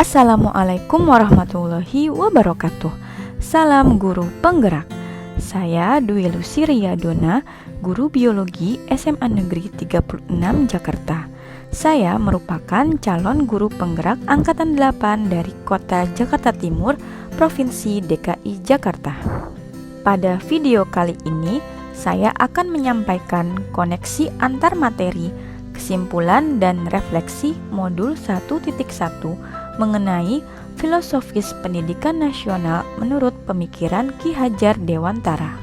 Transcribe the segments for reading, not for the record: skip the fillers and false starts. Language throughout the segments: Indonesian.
Assalamualaikum warahmatullahi wabarakatuh. Salam guru penggerak. Saya Dwi Lucy Riyadona, guru biologi SMA Negeri 36 Jakarta. Saya merupakan calon guru penggerak angkatan 8 dari Kota Jakarta Timur, Provinsi DKI Jakarta. Pada video kali ini, saya akan menyampaikan koneksi antar materi, kesimpulan dan refleksi modul 1.1 mengenai filosofis pendidikan nasional menurut pemikiran Ki Hajar Dewantara.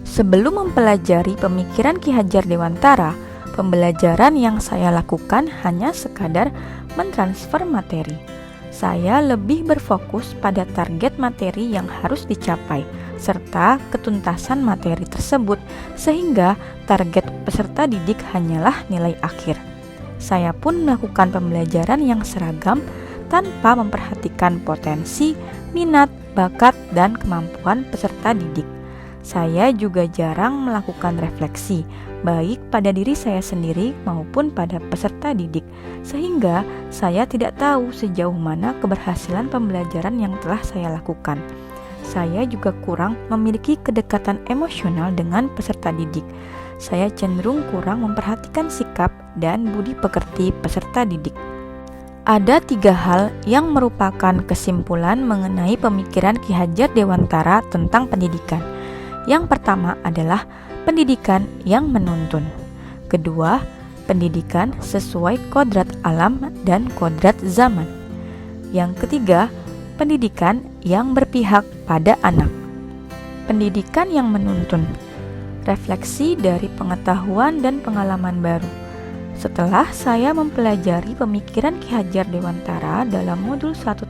Sebelum mempelajari pemikiran Ki Hajar Dewantara, pembelajaran yang saya lakukan hanya sekadar mentransfer materi. Saya lebih berfokus pada target materi yang harus dicapai, serta ketuntasan materi tersebut, sehingga target peserta didik hanyalah nilai akhir. Saya pun melakukan pembelajaran yang seragam tanpa memperhatikan potensi, minat, bakat, dan kemampuan peserta didik. Saya juga jarang melakukan refleksi, baik pada diri saya sendiri maupun pada peserta didik, sehingga saya tidak tahu sejauh mana keberhasilan pembelajaran yang telah saya lakukan. Saya juga kurang memiliki kedekatan emosional dengan peserta didik. Saya cenderung kurang memperhatikan sikap dan budi pekerti peserta didik. Ada 3 hal yang merupakan kesimpulan mengenai pemikiran Ki Hajar Dewantara tentang pendidikan. Yang pertama adalah pendidikan yang menuntun. Kedua, pendidikan sesuai kodrat alam dan kodrat zaman. Yang ketiga, pendidikan yang berpihak pada anak. Pendidikan yang menuntun. Refleksi dari pengetahuan dan pengalaman baru. Setelah saya mempelajari pemikiran Ki Hajar Dewantara dalam modul 1.1,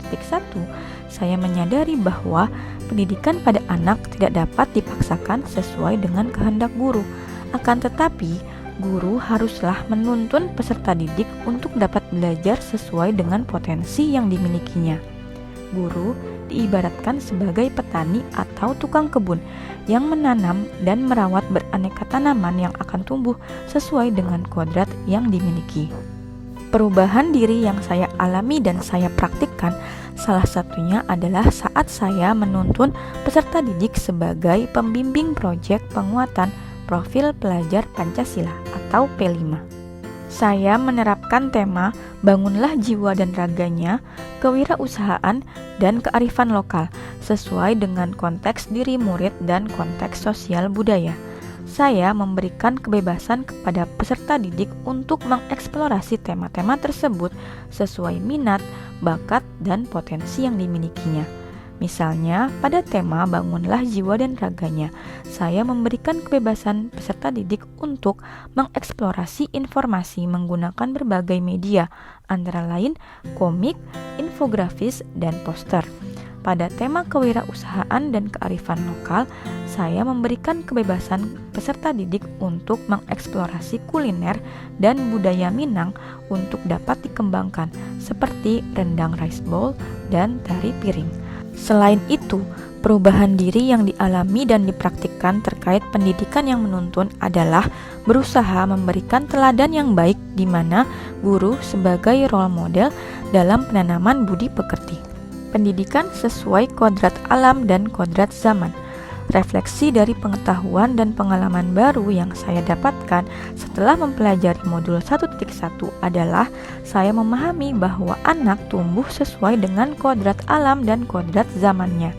saya menyadari bahwa pendidikan pada anak tidak dapat dipaksakan sesuai dengan kehendak guru. Akan tetapi, guru haruslah menuntun peserta didik untuk dapat belajar sesuai dengan potensi yang dimilikinya. Guru diibaratkan sebagai petani atau tukang kebun yang menanam dan merawat beraneka tanaman yang akan tumbuh sesuai dengan kodrat yang dimiliki. Perubahan diri yang saya alami dan saya praktikkan salah satunya adalah saat saya menuntun peserta didik sebagai pembimbing proyek penguatan profil pelajar Pancasila atau P5. Saya menerapkan tema bangunlah jiwa dan raganya, kewirausahaan, dan kearifan lokal sesuai dengan konteks diri murid dan konteks sosial budaya. Saya memberikan kebebasan kepada peserta didik untuk mengeksplorasi tema-tema tersebut sesuai minat, bakat, dan potensi yang dimilikinya. Misalnya, pada tema bangunlah jiwa dan raganya, saya memberikan kebebasan peserta didik untuk mengeksplorasi informasi menggunakan berbagai media, antara lain komik, infografis, dan poster. Pada tema kewirausahaan dan kearifan lokal, saya memberikan kebebasan peserta didik untuk mengeksplorasi kuliner dan budaya Minang untuk dapat dikembangkan, seperti rendang rice bowl dan tari piring. Selain itu, perubahan diri yang dialami dan dipraktikkan terkait pendidikan yang menuntun adalah berusaha memberikan teladan yang baik di mana guru sebagai role model dalam penanaman budi pekerti. Pendidikan sesuai kodrat alam dan kodrat zaman. Refleksi dari pengetahuan dan pengalaman baru yang saya dapatkan setelah mempelajari modul 1.1 adalah saya memahami bahwa anak tumbuh sesuai dengan kodrat alam dan kodrat zamannya.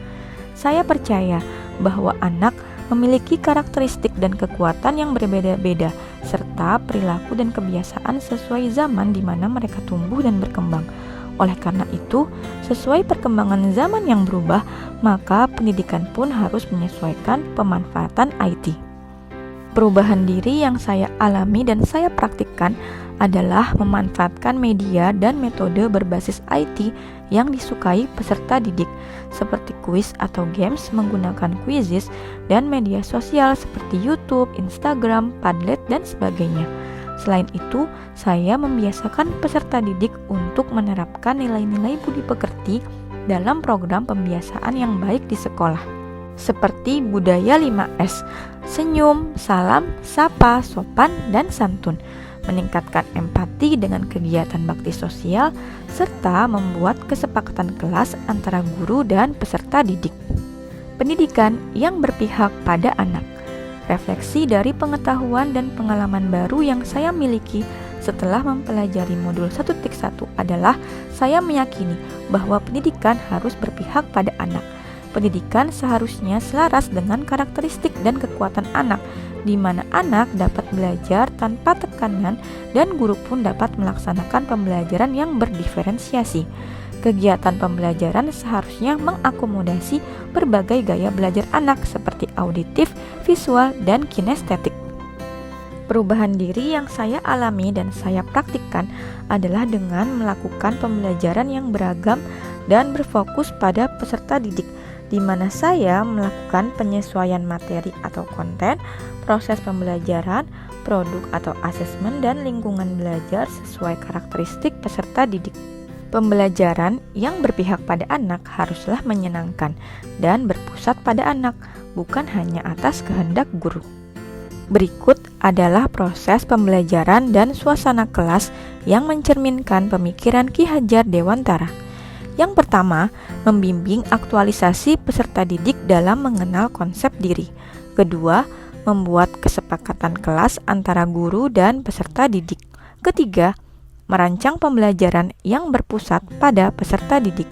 Saya percaya bahwa anak memiliki karakteristik dan kekuatan yang berbeda-beda serta perilaku dan kebiasaan sesuai zaman di mana mereka tumbuh dan berkembang. Oleh karena itu, sesuai perkembangan zaman yang berubah, maka pendidikan pun harus menyesuaikan pemanfaatan IT. Perubahan diri yang saya alami dan saya praktikkan adalah memanfaatkan media dan metode berbasis IT yang disukai peserta didik, seperti kuis atau games menggunakan Quizizz dan media sosial seperti YouTube, Instagram, Padlet, dan sebagainya. Selain itu, saya membiasakan peserta didik untuk menerapkan nilai-nilai budi pekerti dalam program pembiasaan yang baik di sekolah, seperti budaya 5S, senyum, salam, sapa, sopan, dan santun. meningkatkan empati dengan kegiatan bakti sosial, serta membuat kesepakatan kelas antara guru dan peserta didik. Pendidikan yang berpihak pada anak. Refleksi dari pengetahuan dan pengalaman baru yang saya miliki setelah mempelajari modul 1.1 adalah saya meyakini bahwa pendidikan harus berpihak pada anak. Pendidikan seharusnya selaras dengan karakteristik dan kekuatan anak, di mana anak dapat belajar tanpa tekanan dan guru pun dapat melaksanakan pembelajaran yang berdiferensiasi. Kegiatan pembelajaran seharusnya mengakomodasi berbagai gaya belajar anak seperti auditif, visual, dan kinestetik. Perubahan diri yang saya alami dan saya praktikkan adalah dengan melakukan pembelajaran yang beragam dan berfokus pada peserta didik, di mana saya melakukan penyesuaian materi atau konten, proses pembelajaran, produk atau asesmen, dan lingkungan belajar sesuai karakteristik peserta didik. Pembelajaran yang berpihak pada anak haruslah menyenangkan dan berpusat pada anak, bukan hanya atas kehendak guru. Berikut adalah proses pembelajaran dan suasana kelas yang mencerminkan pemikiran Ki Hajar Dewantara. Yang pertama, membimbing aktualisasi peserta didik dalam mengenal konsep diri. Kedua, membuat kesepakatan kelas antara guru dan peserta didik. Ketiga, merancang pembelajaran yang berpusat pada peserta didik.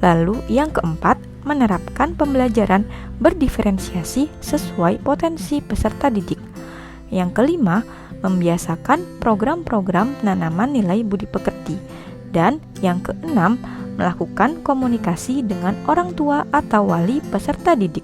Lalu yang keempat, menerapkan pembelajaran berdiferensiasi sesuai potensi peserta didik. Yang kelima, membiasakan program-program penanaman nilai budi pekerti. Dan yang keenam, melakukan komunikasi dengan orang tua atau wali peserta didik.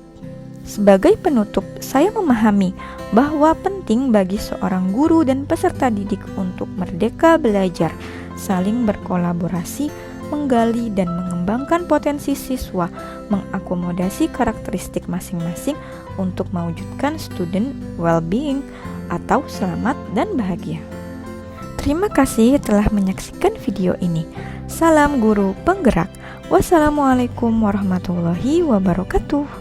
Sebagai penutup, saya memahami bahwa penting bagi seorang guru dan peserta didik untuk merdeka belajar, saling berkolaborasi, menggali dan mengembangkan potensi siswa, mengakomodasi karakteristik masing-masing untuk mewujudkan student well-being atau selamat dan bahagia. Terima kasih telah menyaksikan video ini. Salam guru penggerak. Wassalamualaikum warahmatullahi wabarakatuh.